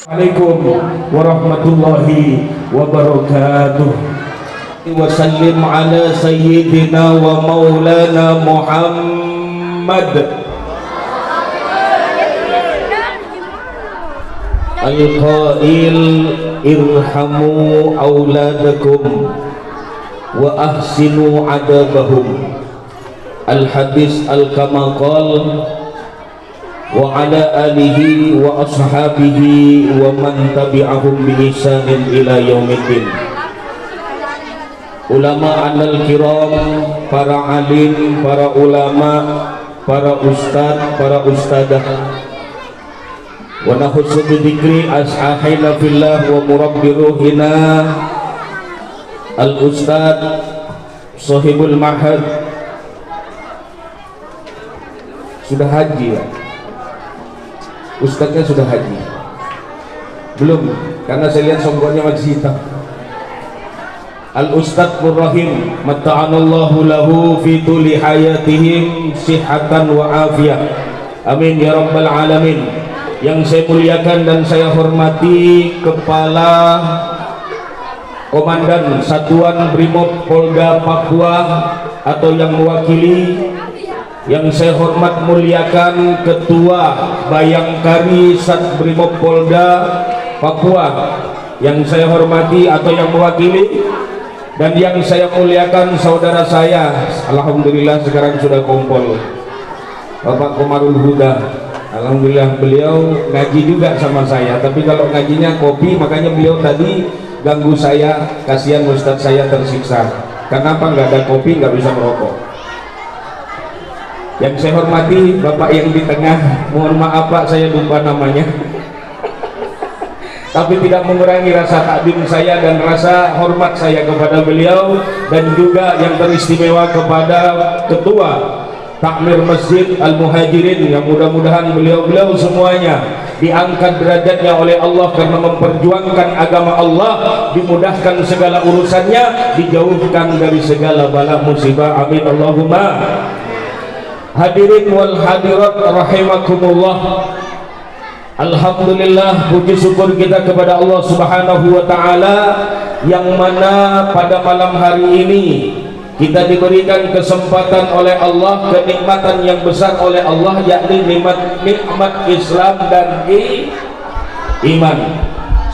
Assalamualaikum warahmatullahi wabarakatuh. Wa sallim ala sayyidina wa maulana Muhammad al-qail irhamu auladakum wa ahsinu adabahum. Al-hadis al-kamakal wa ala alihi wa ashabihi wa man tabi'ahum bi ihsanin ila yaumiddin. Ulama anal kiram, para alim, para ulama, para ustad, para ustadah, wa nahussu bi dzikri ashahina fillah wa murabbi ruhina al ustad sahibul mahad. Sudah haji ya? Ustadznya sudah haji? Belum, karena saya lihat songgolnya masih hitam. Al-Ustadz Murrahim mata'anallahu lahu fi tuli hayatihim sihatan wa afiyah, amin ya rabbal alamin. Yang saya muliakan dan saya hormati Kepala Komandan Satuan Brimob Polda Papua atau yang mewakili. Yang saya hormat muliakan Ketua Bayangkari Sat Brimob Polda Papua, yang saya hormati atau yang mewakili, dan yang saya muliakan saudara saya, alhamdulillah sekarang sudah kompol, Bapak Komarul Huda. Alhamdulillah beliau ngaji juga sama saya, tapi kalau ngajinya kopi, makanya beliau tadi ganggu saya, kasihan Ustadz saya tersiksa. Kenapa nggak ada kopi, nggak bisa merokok. Yang saya hormati Bapak yang di tengah, mohon maaf Pak, saya lupa namanya. Tapi tidak mengurangi rasa takdim saya dan rasa hormat saya kepada beliau, dan juga yang teristimewa kepada Ketua Takmir Masjid Al-Muhajirin, yang mudah-mudahan beliau-beliau semuanya diangkat derajatnya oleh Allah karena memperjuangkan agama Allah, dimudahkan segala urusannya, dijauhkan dari segala bala musibah, amin Allahumma. Hadirin wal hadirat rahimakumullah. Alhamdulillah, puji syukur kita kepada Allah Subhanahu wa taala, yang mana pada malam hari ini kita diberikan kesempatan oleh Allah, kenikmatan yang besar oleh Allah, yakni nikmat Islam dan iman.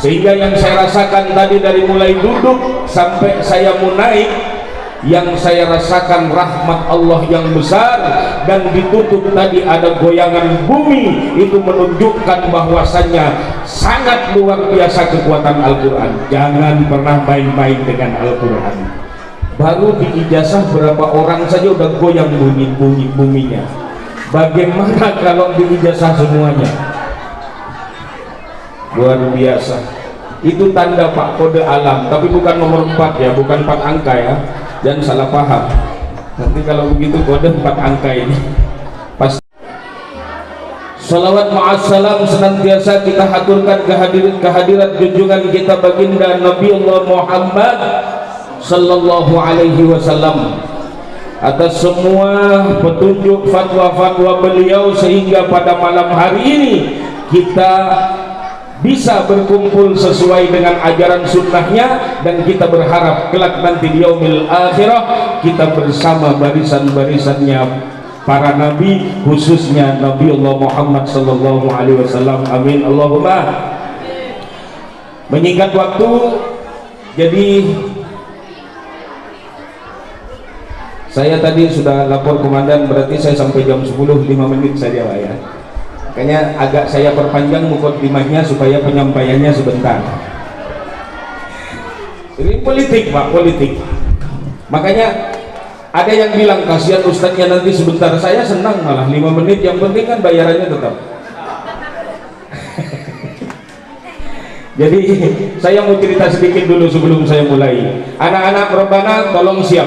Sehingga yang saya rasakan tadi dari mulai duduk sampai saya mau naik, yang saya rasakan rahmat Allah yang besar, dan ditutup tadi ada goyangan bumi, itu menunjukkan bahwasannya sangat luar biasa kekuatan Al-Quran. Jangan pernah main-main dengan Al-Quran. Baru di ijazah berapa orang saja udah goyang buminya. Bagaimana kalau di ijazah semuanya? Luar biasa. Itu tanda Pak, kode alam, tapi bukan nomor 4 ya, bukan 4 angka ya. Dan salah paham nanti kalau begitu kode 4 angka ini pasti. Salawat ma'assalam senantiasa kita haturkan kehadirat junjungan kita baginda Nabiullah Muhammad sallallahu alaihi wasallam, atas semua petunjuk fatwa-fatwa beliau, sehingga pada malam hari ini kita bisa berkumpul sesuai dengan ajaran sunnahnya, dan kita berharap kelak nanti di yaumil akhirah kita bersama barisan-barisannya para nabi, khususnya Nabiullah Muhammad sallallahu alaihi wasallam, amin Allahumma. Menyingkat waktu, jadi saya tadi sudah lapor komandan, berarti saya sampai jam 10, 5 menit saja Pak ya. Makanya agak saya perpanjang mukadimahnya supaya penyampaiannya sebentar. Ini politik Pak, politik. Makanya ada yang bilang kasihan ustadznya nanti sebentar. Saya senang malah 5 menit, yang penting kan bayarannya tetap. Jadi saya mau cerita sedikit dulu sebelum saya mulai. Anak-anak Robbana tolong siap.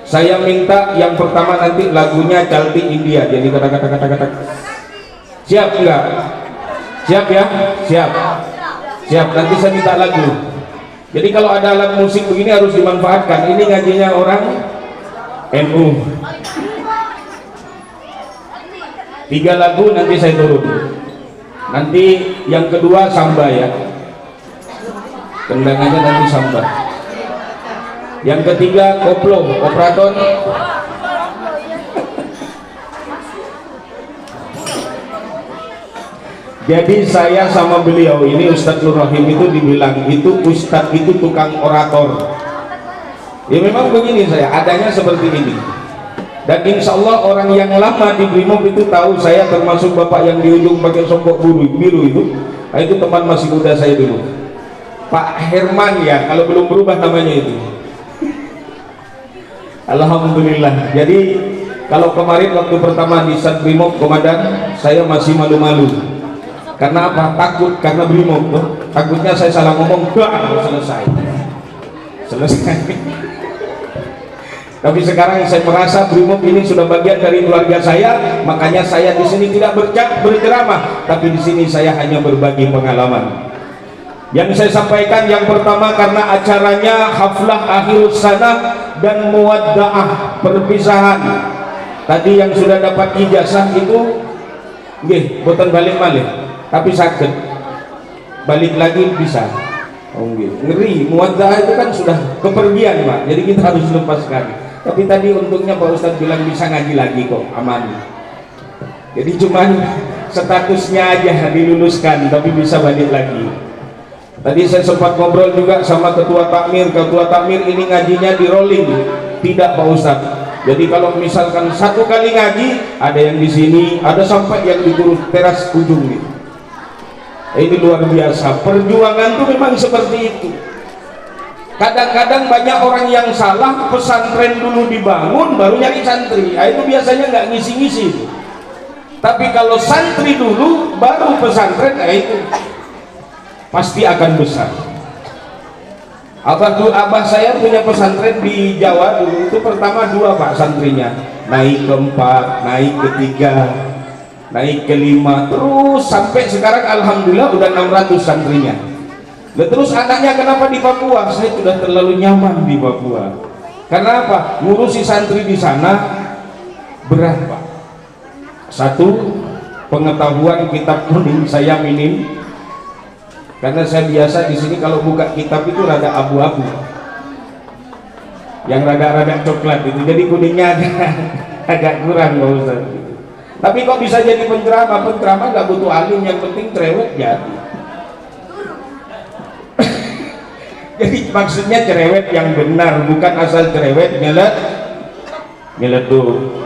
Saya minta yang pertama nanti lagunya Calti India. Jadi kata-kata. Siap enggak? Siap ya? Siap. Siap, nanti saya minta lagu. Jadi kalau ada alat musik begini harus dimanfaatkan. Ini ngajinya orang NU. 3 lagu nanti saya turun. Nanti yang kedua samba ya, tendangannya nanti samba. Yang ketiga koplo, operator. Jadi saya sama beliau ini Ustadz Nur Rahim itu dibilang itu Ustadz itu tukang orator. Ya memang begini, saya adanya seperti ini. Dan insya Allah orang yang lama di Brimob itu tahu saya termasuk bapak yang di ujung pakai songkok biru itu. Nah, itu teman masih muda saya dulu, Pak Herman ya, kalau belum berubah namanya itu. Alhamdulillah. Jadi kalau kemarin waktu pertama di Sat Brimob komandan, saya masih malu-malu. Karena apa? Takut, karena Brimob tuh. Takutnya saya salah ngomong, selesai. Tapi sekarang saya merasa Brimob ini sudah bagian dari keluarga saya, makanya saya di sini tidak berceramah, tapi di sini saya hanya berbagi pengalaman. Yang saya sampaikan yang pertama, karena acaranya haflah akhir sana dan muwaddaah, perpisahan. Tadi yang sudah dapat ijazah itu nggih boten balik-balik, tapi sakit balik lagi bisa. Oh, ngeri, muwaddaah itu kan sudah kepergian Pak, jadi kita harus lepaskan. Tapi tadi untungnya Pak Ustadz bilang bisa ngaji lagi kok, aman. Jadi cuman statusnya aja diluluskan, tapi bisa balik lagi. Tadi saya sempat ngobrol juga sama ketua takmir ini ngajinya di rolling, tidak Pak Ustadz. Jadi kalau misalkan satu kali ngaji, ada yang di sini, ada sampai yang di teras ujung nih. Ini luar biasa, perjuangan tuh memang seperti itu. Kadang-kadang banyak orang yang salah, pesantren dulu dibangun baru nyari santri. Nah, itu biasanya nggak ngisi-ngisi. Tapi kalau santri dulu baru pesantren, nah itu pasti akan besar. Abah saya punya pesantren di Jawa dulu, itu pertama 2 Pak santrinya, naik ke 4, naik ke 3, naik ke 5, terus sampai sekarang alhamdulillah udah 600 santrinya. Nah, terus anaknya kenapa di Papua? Saya sudah terlalu nyaman di Papua. Karena apa? Ngurusi santri di sana berat Pak. Satu, pengetahuan kitab kuning saya minim. Karena saya biasa di sini kalau buka kitab itu rada abu-abu, yang rada-rada coklat itu, jadi kuningnya agak kurang Pak Ustaz. Tapi kok bisa jadi penceramah? Penceramah nggak butuh alim, yang penting cerewet jadi. Jadi maksudnya cerewet yang benar, bukan asal cerewet nyeleduk.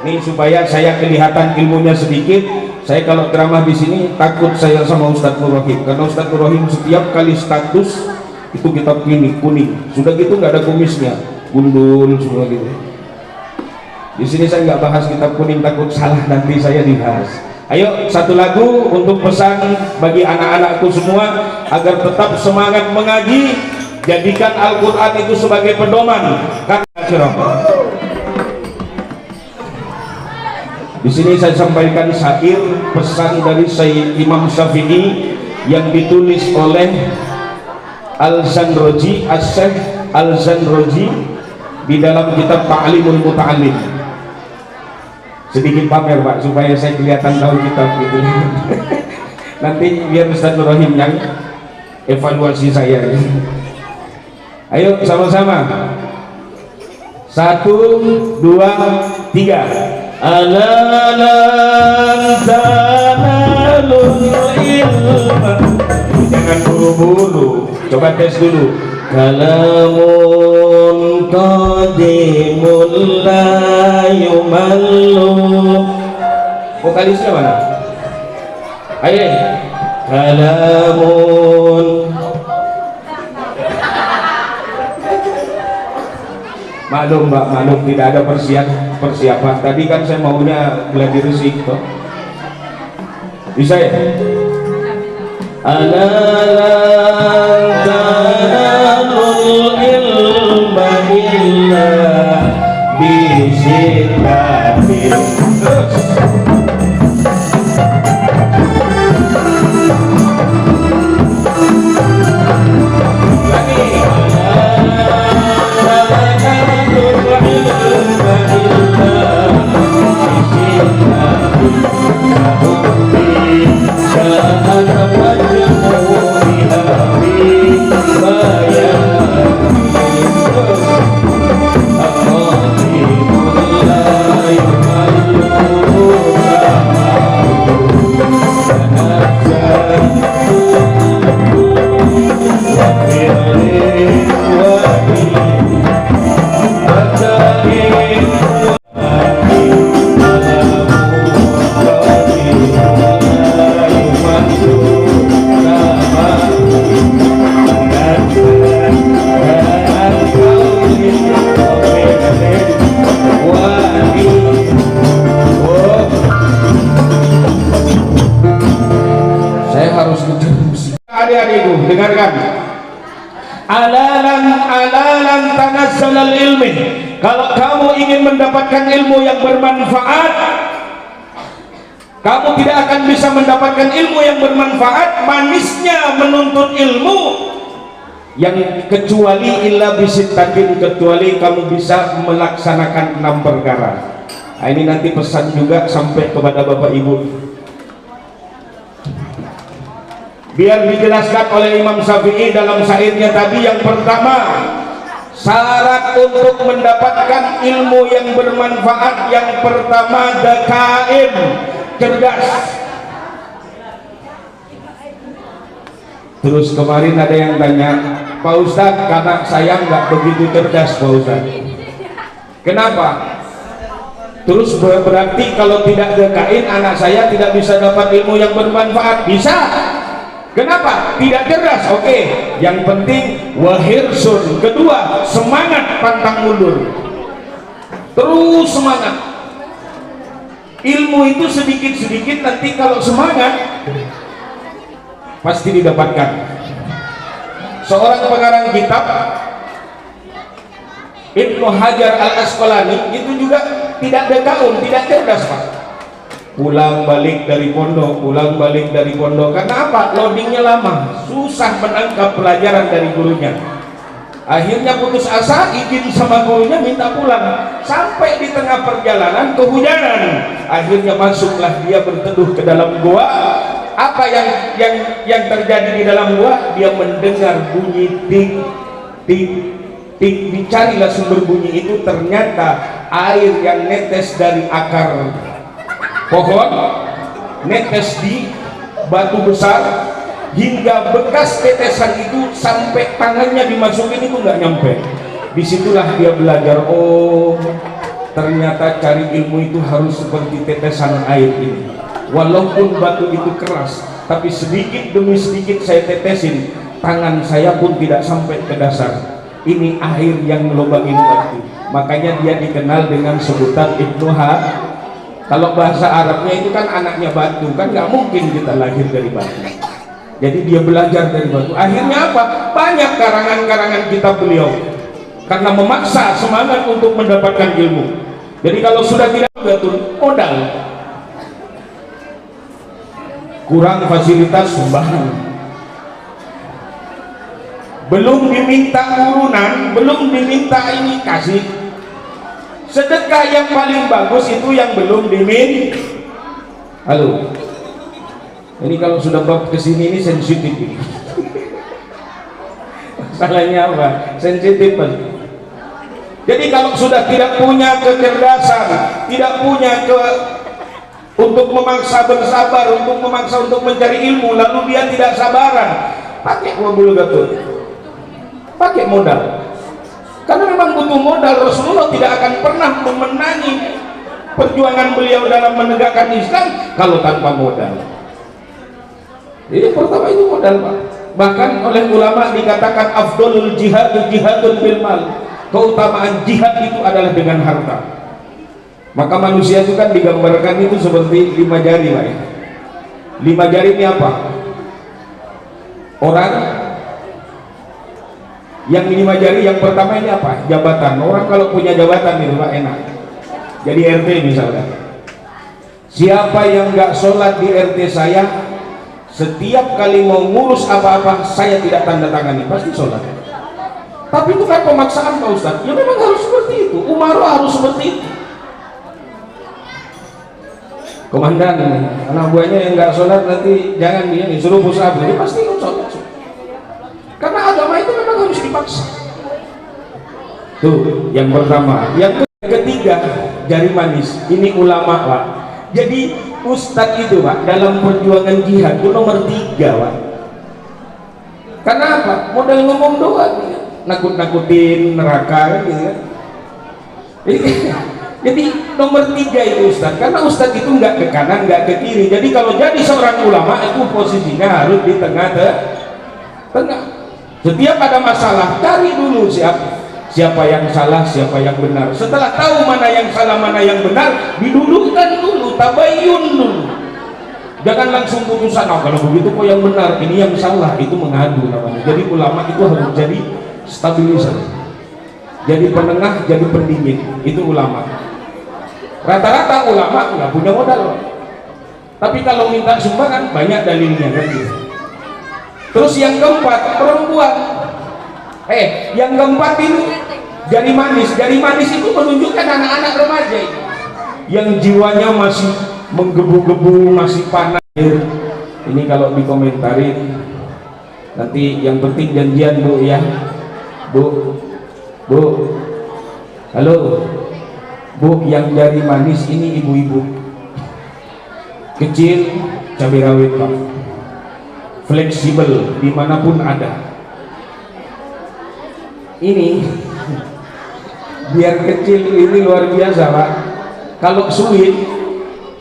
Ini supaya saya kelihatan ilmunya sedikit. Saya kalau ceramah di sini takut saya sama Ustadz Nur Rahim, karena Ustadz Nur Rahim setiap kali status itu kitab kuning, sudah gitu nggak ada kumisnya, gundul semua gitu. Di sini saya nggak bahas kitab kuning, takut salah nanti saya dibahas. Ayo satu lagu untuk pesan bagi anak-anakku semua agar tetap semangat mengaji, jadikan Al-Quran itu sebagai pedoman. Di sini saya sampaikan syair pesan dari Sayyid Imam Syafi'i yang ditulis oleh Al-Zanroji, As-Syekh Al-Zanroji di dalam kitab Ta'limul Muta'allim. Sedikit pamer Pak supaya saya kelihatan tahu kitab gitu. Nanti biar Ustadz Nur Rahim yang evaluasi saya. Ayo sama-sama. 1, 2, 3. Jangan buru-buru, coba tes dulu. Kalamun qadimun la yumallu. Vokalisnya mana? Ayo. Kalamun. Maklum Mbak, maklum tidak ada persiapan. Tadi kan saya maunya gladi resik toh. Bisa ya? Ala tanalul ilma illa bisiddatin. Terus Adik-adikku, dengarkan. Alalan tanazzalal ilmi. Kalau kamu ingin mendapatkan ilmu yang bermanfaat, kamu tidak akan bisa mendapatkan ilmu yang bermanfaat, manisnya menuntut ilmu, yang kecuali illa bisittatin, kecuali kamu bisa melaksanakan 6 perkara. Nah, ini nanti pesan juga sampai kepada Bapak Ibu, biar dijelaskan oleh Imam Syafi'i dalam syairnya tadi. Yang pertama, syarat untuk mendapatkan ilmu yang bermanfaat, yang pertama dakaim, cerdas. Terus kemarin ada yang tanya, Pak Ustadz, anak saya nggak begitu cerdas Pak Ustadz, kenapa? Terus berarti kalau tidak dakain, anak saya tidak bisa dapat ilmu yang bermanfaat? Bisa. Kenapa? Tidak cerdas. Oke, yang penting wahirsun. Kedua, semangat pantang mundur. Terus semangat. Ilmu itu sedikit-sedikit, nanti kalau semangat pasti didapatkan. Seorang pengarang kitab Ibnu Hajar Al-Asqalani itu juga tidak dekaun, tidak cerdas Pak. Pulang balik dari pondok, pulang balik dari pondok. Karena apa? Loadingnya lama, susah menangkap pelajaran dari gurunya. Akhirnya putus asa, izin sama gurunya minta pulang. Sampai di tengah perjalanan kehujanan. Akhirnya masuklah dia berteduh ke dalam gua. Apa yang terjadi di dalam gua? Dia mendengar bunyi tik tik tik. Dicarilah sumber bunyi itu, ternyata air yang netes dari akar pohon, netes di batu besar, hingga bekas tetesan itu sampai tangannya dimasukin itu nggak nyampe. Disitulah dia belajar, oh ternyata cari ilmu itu harus seperti tetesan air ini. Walaupun batu itu keras, tapi sedikit demi sedikit saya tetesin, tangan saya pun tidak sampai ke dasar. Ini air yang melubangin batu. Makanya dia dikenal dengan sebutan Ibnu Hajar. Kalau bahasa Arabnya itu kan anaknya batu, kan nggak mungkin kita lahir dari batu. Jadi dia belajar dari batu. Akhirnya apa? Banyak karangan-karangan kitab beliau karena memaksa semangat untuk mendapatkan ilmu. Jadi kalau sudah tidak betul, modal, kurang fasilitas sumbangan, belum diminta urunan, belum diminta ini kasih. Sedekah yang paling bagus itu yang belum diminta. Halo, ini kalau sudah bab kesini ini sensitif ini. Masalahnya apa? Sensitif. Jadi kalau sudah tidak punya kecerdasan, tidak punya untuk memaksa bersabar, untuk memaksa untuk mencari ilmu, lalu dia tidak sabaran, pakai mobil gatun, pakai modal. Karena memang butuh modal. Rasulullah tidak akan pernah memenangi perjuangan beliau dalam menegakkan Islam kalau tanpa modal. Jadi pertama itu modal Pak. Bahkan oleh ulama dikatakan afdolul jihadun bil mal. Keutamaan jihad itu adalah dengan harta. Maka manusia itu kan digambarkan itu seperti 5 jari Pak ya. 5 jari ini apa? Orang yang 5 jari yang pertama ini apa? Jabatan. Orang kalau punya jabatan itu Pak enak. Jadi RT misalnya. Siapa yang nggak sholat di RT saya, setiap kali mau ngurus apa-apa saya tidak tanda tangani, pasti sholat. Tapi itu kan pemaksaan Pak Ustadz. Ya memang harus seperti itu. Umarah harus seperti itu. Komandan, anak buahnya yang nggak sholat nanti jangan dia disuruh push up, dia pasti ikut sholat. Karena agama itu memang harus dipaksa. Tuh, yang pertama. Yang ketiga, jari manis. Ini ulama Pak. Jadi Ustadz itu Pak dalam perjuangan jihad itu nomor 3 Pak. Karena apa? Modal ngomong doang. nakut-nakutin neraka gitu kan. Jadi nomor 3 itu Ustadz, karena Ustadz itu nggak ke kanan nggak ke kiri. Jadi kalau jadi seorang ulama itu posisinya harus di tengah. Setiap ada masalah cari dulu siapa yang salah siapa yang benar. Setelah tahu mana yang salah mana yang benar, didudukkan dulu, tabayun dulu. Jangan langsung putusan, oh kalau begitu kok yang benar, ini yang salah, itu mengadu namanya. Jadi ulama itu harus jadi stabilizer, jadi penengah, jadi pendingin, itu ulama. Rata-rata ulama nggak punya modal, tapi kalau minta sumbangan banyak dalilnya kan gitu. Terus yang keempat, perempuan. Yang keempat ini jari manis. Jari manis itu menunjukkan anak-anak remaja itu yang jiwanya masih menggebu-gebu, masih panas. Ini kalau dikomentarin nanti, yang penting janjian Bu ya. Bu, halo Bu, yang jari manis ini ibu-ibu kecil, cabai rawit Pak, fleksibel dimanapun ada. Ini biar kecil ini luar biasa Pak. Kalau sweet,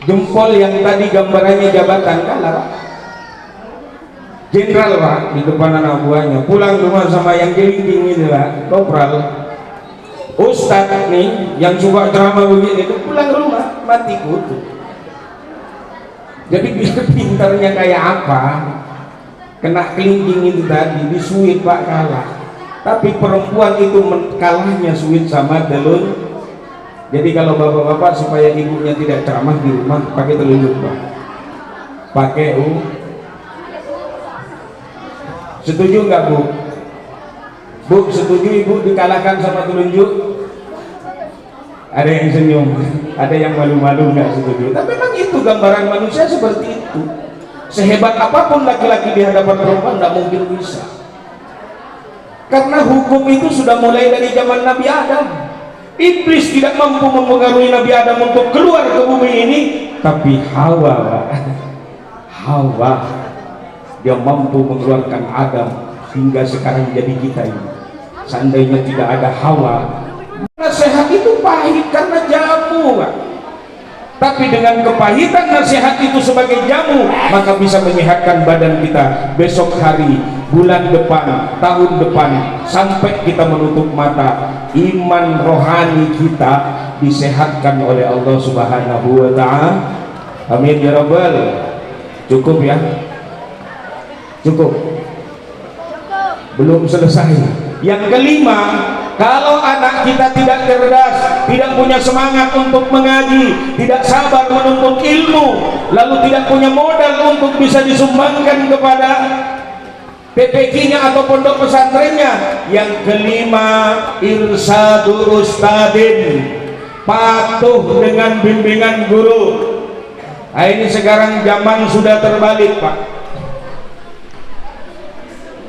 jempol yang tadi gambarannya jabatan kalah Pak, jenderal Pak, di depan anak buahnya, pulang rumah sama yang gelinding ini Pak, kopral. Ustadz nih yang suka ceramah begini itu pulang rumah mati kutu. Jadi biar pintarnya kayak apa, kena kelingking itu tadi, di sweet Pak kalah. Tapi perempuan itu kalahnya sweet sama telur. Jadi kalau bapak-bapak supaya ibunya tidak ceramah di rumah, pakai telunjuk Pak, pakai setuju nggak Bu? Bu, setuju ibu dikalahkan sama telunjuk? Ada yang senyum, ada yang malu-malu nggak setuju. Tapi memang itu gambaran manusia seperti itu. Sehebat apapun laki-laki di hadapan perempuan tidak mungkin bisa. Karena hukum itu sudah mulai dari zaman Nabi Adam. Iblis tidak mampu mempengaruhi Nabi Adam untuk keluar ke bumi ini, tapi Hawa dia mampu mengeluarkan Adam hingga sekarang jadi kita ini. Seandainya tidak ada Hawa, nasihat itu pahit karena jamu Pak. Tapi dengan kepahitan nasihat itu sebagai jamu, maka bisa menyehatkan badan kita besok hari, bulan depan, tahun depan, sampai kita menutup mata. Iman rohani kita disehatkan oleh Allah Subhanahu wa ta'ala. Amin ya rabbal. Cukup ya? Cukup? Belum selesai. Yang kelima, kalau anak kita tidak cerdas, tidak punya semangat untuk mengaji, tidak sabar menuntut ilmu, lalu tidak punya modal untuk bisa disumbangkan kepada PPK-nya atau pondok pesantrennya. Yang kelima, irsadu ustadin, patuh dengan bimbingan guru. Nah, ini sekarang zaman sudah terbalik Pak.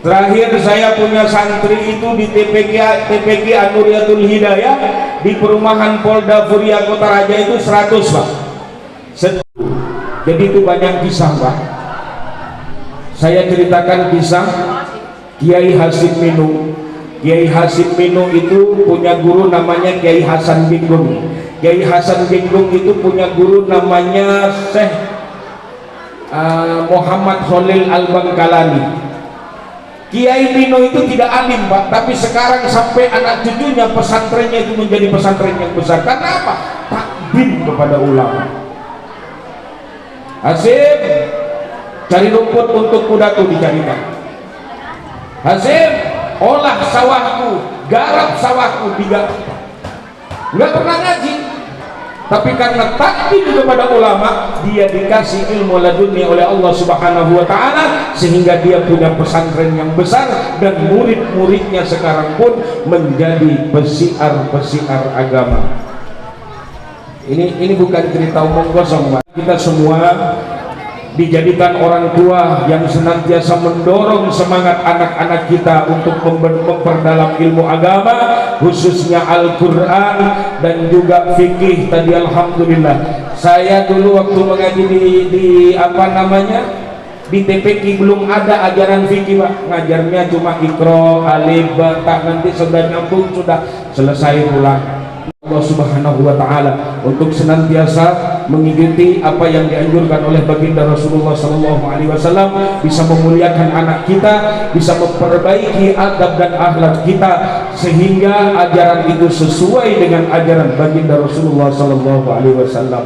Terakhir saya punya santri itu di TPK Anuriyatul Hidayah di perumahan Polda Furia Kota Raja itu 100 Pak. Jadi itu banyak kisah Pak. Saya ceritakan kisah Kiai Hasim Minu. Kiai Hasim Minu itu punya guru namanya Kiai Hasan Binggung. Kiai Hasan Binggung itu punya guru namanya Syekh Muhammad Khalil Al-Bangkalani. Kiai Minu itu tidak alim Pak, tapi sekarang sampai anak cucunya pesantrennya itu menjadi pesantren yang besar. Karena apa? Takdim kepada ulama. Hasim, cari rumput untuk kudaku, dicarikan. Hasim, olah sawahku, garap sawahku, digarap. Nggak pernah ngaji, tapi karena takdim kepada ulama, dia dikasih ilmu laduni oleh Allah Subhanahu wa ta'ala, sehingga dia punya pesantren yang besar, dan murid-muridnya sekarang pun menjadi pesiar-pesiar agama. Ini bukan cerita omong kosong Pak. Kita semua dijadikan orang tua yang senantiasa mendorong semangat anak-anak kita untuk memperdalam ilmu agama, khususnya Al-Quran dan juga fikih tadi. Alhamdulillah, saya dulu waktu mengaji di apa namanya Di TPQ belum ada ajaran fikih Pak, ngajarnya cuma ikro, alif, ba, ta, nanti sudah nyambung sudah selesai pulang. Allah Subhanahu wa taala untuk senantiasa mengikuti apa yang dianjurkan oleh baginda Rasulullah sallallahu alaihi wasallam, bisa memuliakan anak kita, bisa memperbaiki adab dan akhlak kita sehingga ajaran itu sesuai dengan ajaran baginda Rasulullah sallallahu alaihi wasallam.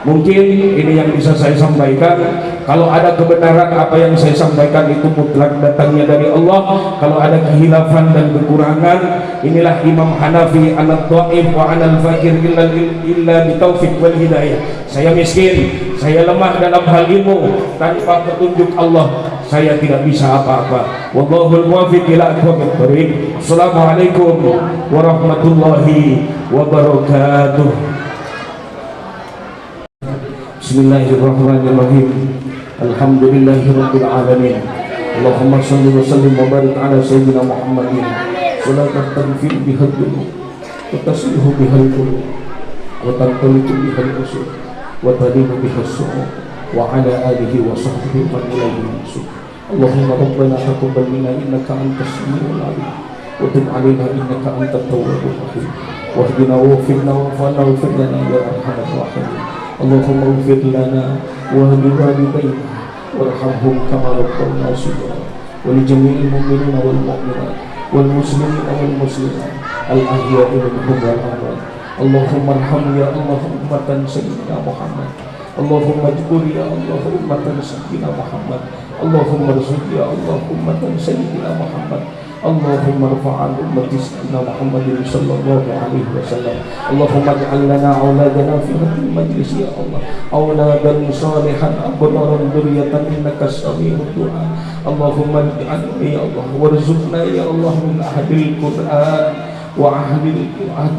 Mungkin ini yang bisa saya sampaikan. Kalau ada kebenaran apa yang saya sampaikan itu mutlak datangnya dari Allah. Kalau ada kehilafan dan kekurangan, inilah Imam Hanafi, anak dhaif wa anal fakir illa bitaufiq wal hidayah. Saya miskin, saya lemah dalam hal ilmu, tanpa petunjuk Allah saya tidak bisa apa-apa. Wallahul muwaffiq ila aqwamit thoriq. Assalamualaikum warahmatullahi wabarakatuh. Bismillahirrahmanirrahim. Alhamdulillahirabbil alamin. Allahumma shalli wa sallim wa barik ala sayyidina Muhammadin. Salatan tanfil bihal qulub wa taslihu bihal qulub wa tanqalitu bihal usul wa tadimu bihal su'ud wa ala alihi wa sahbihi man ilayhi mansub. Allahumma rabbana taqabbal minna innaka antas samiul alim wa tub alaina innaka antat tawwabur rahim. Wahdina waghfirna wa'fina waghfir lana ya arhamar rahimin. Allahumma ighfir lana wa li walidayna warhamhum kama rabbawna shighara wa li jami'il mu'minina wal mu'minat wal muslimina wal muslimat al ahya'i minhum wal amwat. Allahumma arham ya Allah ummatan sayyidina Muhammad. Allahumma jbur ya Allah ummatan sayyidina Muhammad. Allahumma rzuq ya Allah ummatan sayyidina Muhammad. Allahumma rfa'an ummati sayyidina Muhammadin sallallahu alaihi wasallam. Allahumma ij'al lana auladana fi hadhil majlis ya Allah auladan salihan abraran dzurriyyatan innaka sami'ud du'a. Allahumma ij'al ya Allah warzuqna ya Allah min ahlil Qur'an wa ahlil Qur'an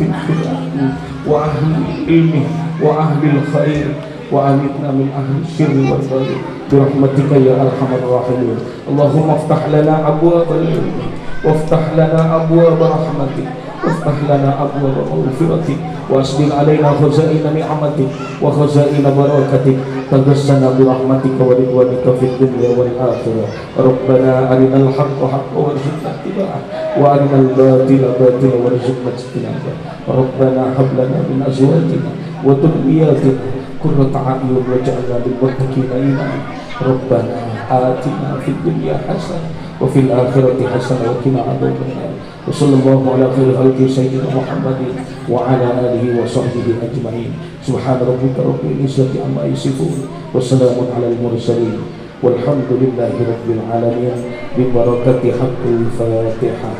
wa ahlil ilmi wa ahlil khair wa amitna min ahli syirri wal baghyi bi rahmatika ya arhamar rahimin. Allahumma iftah lana abwaabal ilmi وافتح لنا أبواب رحمتك وافتح لنا أبواب مغفرتك وأسبل علينا خزائن نعمتك وخزائن بركتك تغسنا برحمتك ورضوانك في الدنيا والآخرة. ربنا أرنا الحق حقا وارزقنا اتباعه وأرنا الباطل باطلا وارزقنا اجتنابه. ربنا هب لنا من أزواجنا وذرياتنا قرة أعين واجعلنا للمتقين إماما. ربنا آتنا في الدنيا حسنة وفي الآخرة حسنة وقنا عذاب النار. وصلى الله على خير خلق سيدنا محمد وعلى آله وصحبه أجمعين. سبحان ربك رب العزة عما يصفون وسلام على المرسلين والحمد لله رب العالمين ببركة حق الفاتحة.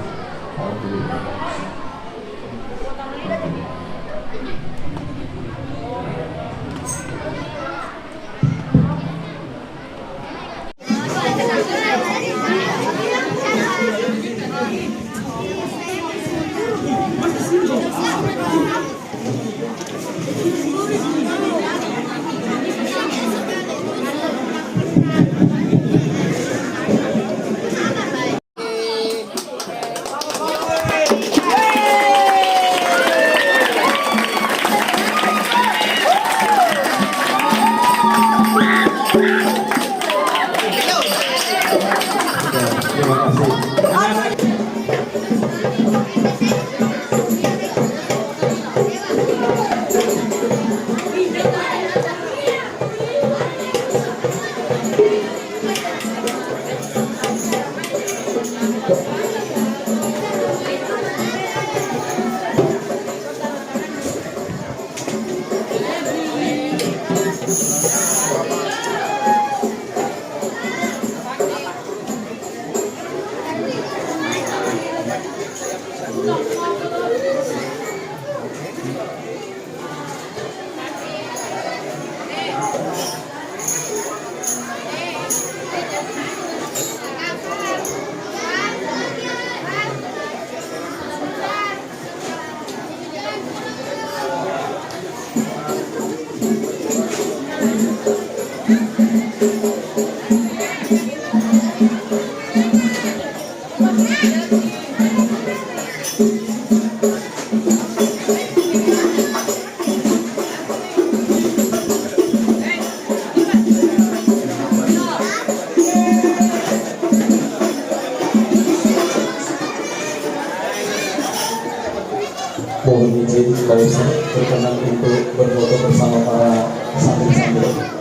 Mohon izin Pak Ustaz berkenan untuk berfoto bersama para santri-santri.